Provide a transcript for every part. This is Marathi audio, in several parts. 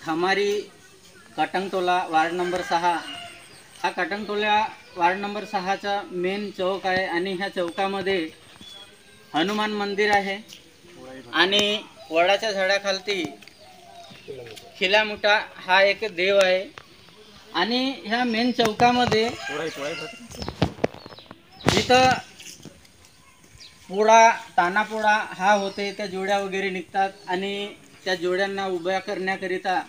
खमारी कटंगटोला वार्ड नंबर 6 हा कटंगटोला वार्ड नंबर 6चा मेन चौक आहे आणि ह्या चौकामध्ये हनुमान मंदिर आहे आणि वडाच्या झाडाखालती खिलामुठा हा एक देव आहे आणि ह्या मेन चौकामध्ये इथं पोळा तानापोळा हा होते, त्या जोड्या वगैरे निघतात आणि त्या जोड्यांना उभ्या करण्याकरिता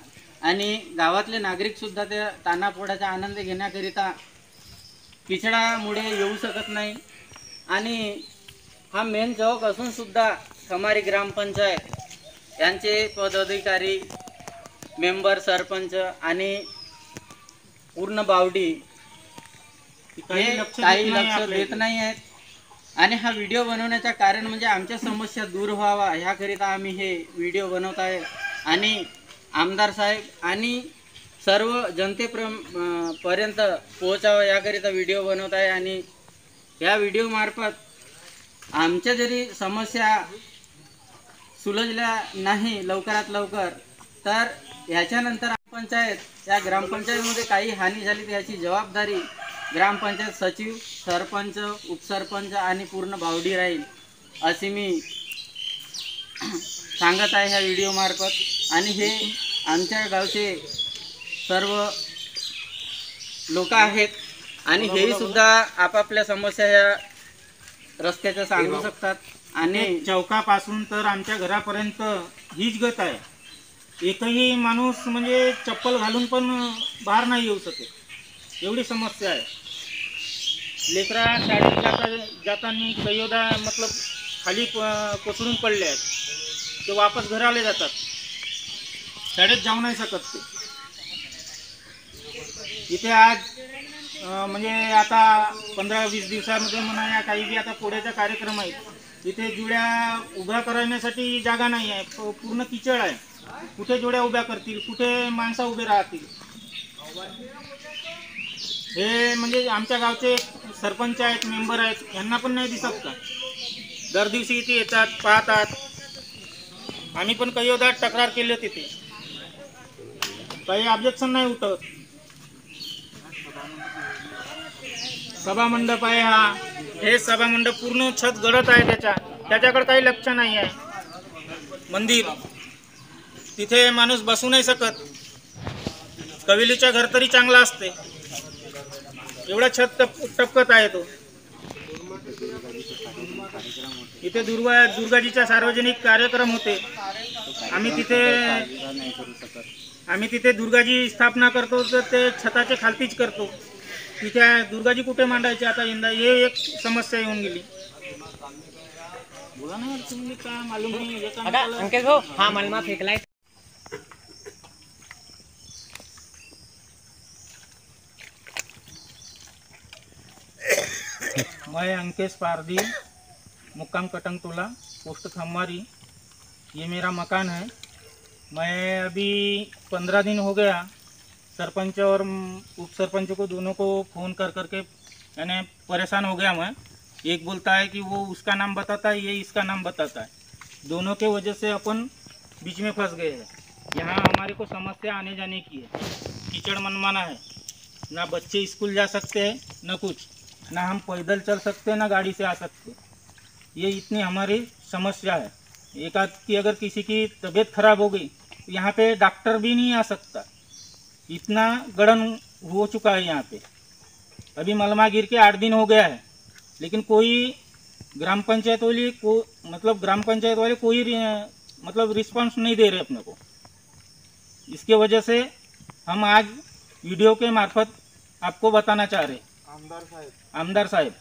आणि गावातले नागरिक सुद्धा त्या तानापोळ्याचा आनंद घेण्याकरिता पिछडामुळे येऊ शकत नाही आणि हा मेन चौक असून सुद्धा खमारी ग्रामपंचायत यांचे पदाधिकारी मेंबर सरपंच आणि पूर्ण बावडी काही लक्ष देत नाही आहेत आणि हा व्हिडिओ बनवण्याचं कारण म्हणजे आमच्या समस्या दूर व्हावा ह्याकरिता आम्ही हे व्हिडिओ बनवत आहे आणि आमदार साहेब आणि सर्व जनतेपर्यंत पोहोचावा याकरिता व्हिडिओ बनवत आहे आणि या व्हिडिओ मार्फत आमच्या जरी समस्या सुलझल्या नाही लवकरात लवकर तर ह्याच्यानंतर पंचायत या ग्रामपंचायतीमध्ये काही हानी झाली तर याची जबाबदारी ग्रामपंचायत सचिव सरपंच उपसरपंच आणि पूर्ण बावडी राहील असे मी सांगत आहे ह्या व्हिडिओ मार्फत आणि हे आमच्या गावचे सर्व लोक आहेत आणि हेही सुद्धा आपापल्या समस्या ह्या रस्त्याच्या सांगू शकतात आणि चौकापासून तर आमच्या घरापर्यंत हीच गत आहे. एकही माणूस म्हणजे चप्पल घालून पण बाहेर नाही येऊ शकत, एवढी समस्या आहे. लेकरा शाळेत जाताना कैयोदा मतलब खाली कोसळून पडले आहेत, ते वापस घराला जातात, शाळेत जाऊ नाही शकत. ते इथे आज म्हणजे आता 15-20 दिवसामध्ये म्हणा या काही बी आता पोळ्याचा कार्यक्रम आहे, इथे जुड्या उभ्या करण्यासाठी जागा नाही आहे, पूर्ण किचड आहे. कुठे जोड्या उभ्या करतील, कुठे माणसं उभे राहतील. हे म्हणजे आमच्या गावचे सरपंच आहेत, मेंबर आहेत, यांना पण नाही दिसत का? दर दिवशी इथे येतात, पाहतात. आम्ही पण काही वेळा तक्रार केली तिथे, काही ऑब्जेक्शन नाही उठत. सभामंडप आहे हा, हे सभामंडप पूर्ण छत गळत आहे, त्याच्याकडे काही लक्ष नाही आहे. मंदिर तिथे माणूस बसू नाही शकत, कविलीच्या घर तरी चांगला असते, एवढा छत टपकत आहे तो. इथे दुर्गाजीचा सार्वजनिक कार्यक्रम होते, आम्ही तिथे दुर्गाजी स्थापना करतो तर ते छताच्या खालतीच करतो. तिथे दुर्गाजी कुठे मांडायचे आता यंदा, हे एक समस्या येऊन गेली. बोला ना तुम्ही, काय मालूम नाही अंकित भाऊ, हा मलमा फेकलाय. मैं अंकेश पारदी, मुक्काम कटंगटोला, पोस्ट खमारी, ये मेरा मकान है. मैं अभी 15 दिन हो गया सरपंच और उप सरपंच को दोनों को फ़ोन कर करके यानी परेशान हो गया मैं. एक बोलता है कि वो उसका नाम बताता है, ये इसका नाम बताता है, दोनों के वजह से अपन बीच में फंस गए हैं. यहाँ हमारे को समस्या आने जाने की है, कीचड़ मनमाना है, ना बच्चे स्कूल जा सकते हैं, ना कुछ, ना हम पैदल चल सकते हैं, ना गाड़ी से आ सकते. ये इतनी हमारी समस्या है. एक आध की अगर किसी की तबीयत खराब हो गई तो यहाँ पे डॉक्टर भी नहीं आ सकता, इतना गड़न हो चुका है यहाँ पे. अभी मलमा गिर के 8 दिन हो गया है, लेकिन कोई ग्राम पंचायत वाले कोई मतलब रिस्पांस नहीं दे रहे अपने को. इसके वजह से हम आज वीडियो के मार्फत आपको बताना चाह रहे. आमदार साहब